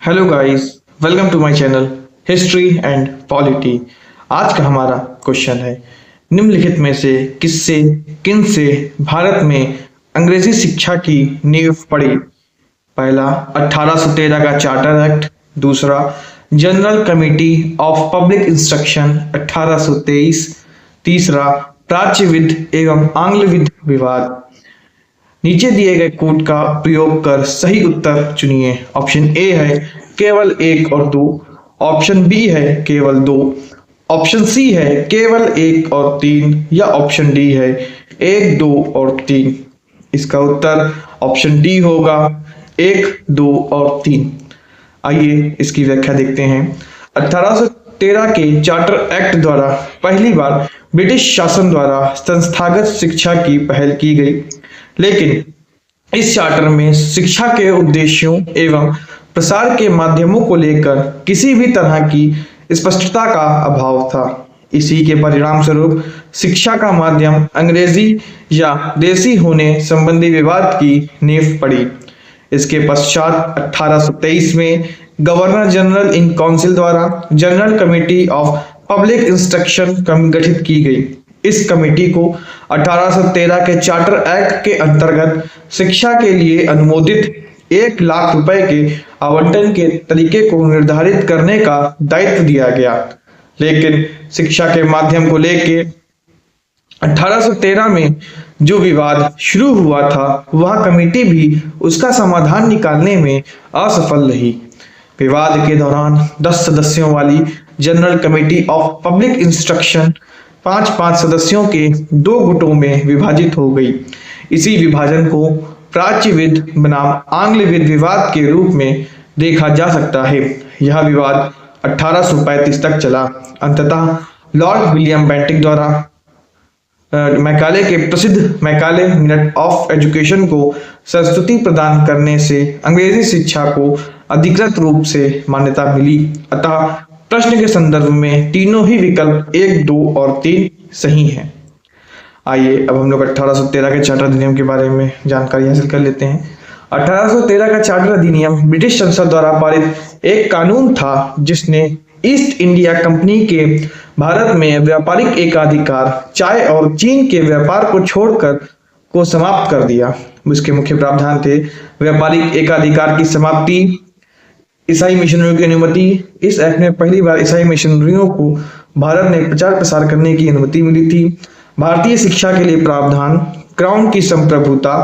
Hello guys, welcome to my channel history and polity. आज का हमारा क्वेश्चन है, निम्नलिखित में से किससे किन से भारत में अंग्रेजी शिक्षा की नींव पड़ी? पहला 1813 का चार्टर एक्ट, दूसरा general committee of public instruction 1823, तीसरा प्राच्य विद एवं आंग्ल विद विवाद। नीचे दिए गए कोड का प्रयोग कर सही उत्तर चुनिए। ऑप्शन ए है केवल 1 और 2, ऑप्शन बी है केवल 2, ऑप्शन सी है केवल 1 और 3 या ऑप्शन डी है 1, 2 और 3। इसका उत्तर ऑप्शन डी होगा 1, 2 और 3। आइए इसकी व्याख्या देखते हैं। 1813 के चार्टर एक्ट द्वारा पहली बार ब्रिटिश शासन द्वारा संस्थागत शिक्षा की पहल की गई, लेकिन इस चार्टर में शिक्षा के उद्देश्यों एवं प्रसार के माध्यमों को लेकर किसी भी तरह की स्पष्टता का अभाव था। इसी के परिणाम स्वरूप शिक्षा का माध्यम अंग्रेजी या देसी होने संबंधी विवाद की नींव पड़ी। इसके पश्चात 1823 में गवर्नर जनरल इन काउंसिल द्वारा general committee of public instruction गठित की गई। इस कमेटी को 1813 के चार्टर एक्ट के अंतर्गत शिक्षा के लिए अनुमोदित 1 लाख रुपए के आवंटन के तरीके को निर्धारित करने का दायित्व दिया गया, लेकिन शिक्षा के माध्यम को लेकर 1813 में जो विवाद शुरू हुआ था वह कमेटी भी उसका समाधान निकालने में असफल रही। विवाद के दौरान 10 सदस्यों वाली general committee of public instruction 5-5 सदस्यों के 2 गुटों में विभाजित हो गई। इसी विभाजन को प्राच्यविद बनाम आंग्लविद विवाद के रूप में देखा जा सकता है। यह विवाद 1835 तक चला। अंततः लॉर्ड विलियम बेंटिक द्वारा मैकाले के प्रसिद्ध मैकाले मिनट ऑफ एजुकेशन को संस्तुति प्रदान करने से अंग्रेजी शिक्षा को अधिकृत रूप से मान्यता मिली। अतः प्रश्न के संदर्भ में तीनों ही विकल्प 1, 2 और 3 सही हैं। आइए अब हम लोग 1813 के चार्टर अधिनियम के बारे में जानकारी हासिल कर लेते हैं। 1813 का चार्टर अधिनियम ब्रिटिश संसद द्वारा पारित एक कानून था जिसने ईस्ट इंडिया कंपनी के भारत में व्यापारिक एकाधिकार, चाय और चीन के व्यापार को छोड़कर को समाप्त कर दिया। उसके मुख्य प्रावधान थे व्यापारिक एकाधिकार की समाप्ति, ईसाई मिशनरियों की अनुमति। इस एक्ट में पहली बार ईसाई मिशनरियों को भारत में प्रचार प्रसार करने की अनुमति मिली थी। भारतीय शिक्षा के लिए प्रावधान, क्राउन की संप्रभुता,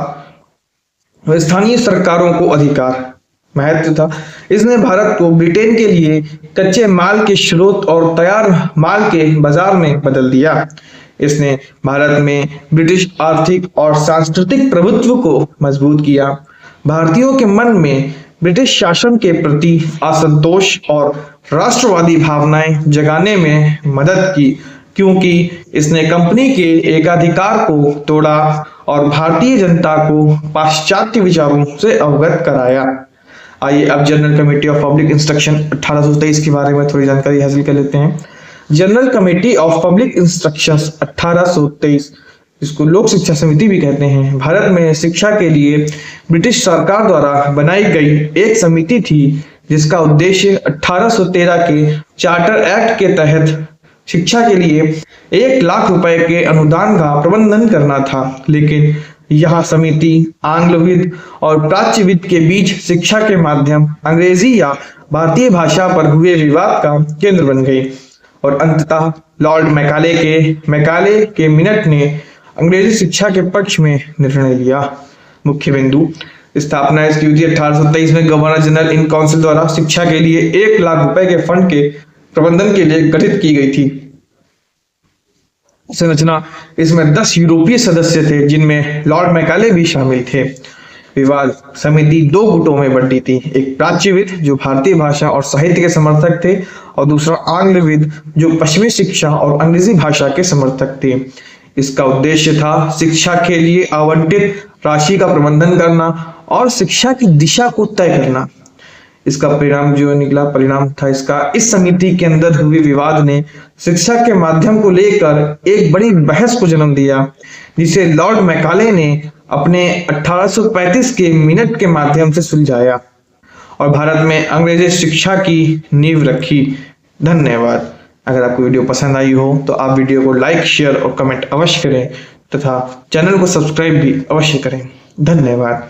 स्थानीय सरकारों को अधिकार, महत्व था। इसने भारत को ब्रिटेन के लिए कच्चे माल के स्रोत और तैयार माल के बाजार में बदल दिया। इसने भारत में ब्रिटिश आर्थिक और सांस्कृतिक प्रभुत्व को मजबूत किया। भारतीयों के मन में ब्रिटिश शासन के प्रति असंतोष और राष्ट्रवादी भावनाएं जगाने में मदद की, क्योंकि इसने कंपनी के एकाधिकार को तोड़ा और भारतीय जनता को पाश्चात्य विचारों से अवगत कराया। आइए अब general committee of public instruction 1823 के बारे में थोड़ी जानकारी हासिल कर लेते हैं। General committee of public instruction 1823, इसको लोक शिक्षा समिति भी कहते हैं, भारत में शिक्षा के लिए ब्रिटिश सरकार द्वारा बनाई गई एक समिति थी जिसका उद्देश्य 1813 के चार्टर एक्ट के तहत शिक्षा के लिए 1 लाख रुपए के अनुदान का प्रबंधन करना था। लेकिन यह समिति आंग्लविद और प्राच्यविद के बीच शिक्षा के माध्यम अंग्रेजी या भारतीय भाषा पर हुए विवाद का केंद्र बन गई और अंततः लॉर्ड मैकाले के मिनट ने अंग्रेजी शिक्षा के पक्ष में निर्णय लिया। मुख्य बिंदु, स्थापना इसकी हुई थी 1823 में गवर्नर जनरल इन काउंसिल द्वारा शिक्षा के लिए 1 लाख रुपए के फंड के प्रबंधन के लिए गठित की गई थी। संरचना, इसमें 10 यूरोपीय सदस्य थे जिनमें लॉर्ड मैकाले भी शामिल थे। विवाद, समिति 2 गुटों में बंटी थी, एक प्राच्यविद जो भारतीय भाषा और साहित्य के समर्थक थे और दूसरा आंग्लविद जो पश्चिमी शिक्षा और अंग्रेजी भाषा के समर्थक थे। इसका उद्देश्य था शिक्षा के लिए आवंटित राशि का प्रबंधन करना और शिक्षा की दिशा को तय करना। इसका परिणाम जो निकला परिणाम था इसका, इस समिति के अंदर हुए विवाद ने शिक्षा के माध्यम को लेकर एक बड़ी बहस को जन्म दिया, जिसे लॉर्ड मैकाले ने अपने 1835 के मिनट के माध्यम से सुलझाया। और भारत में अंग्रेजी शिक्षा की नींव रखी। धन्यवाद। अगर आपको वीडियो पसंद आई हो तो आप वीडियो को लाइक, शेयर और कमेंट अवश्य करें तथा चैनल को सब्सक्राइब भी अवश्य करें। धन्यवाद।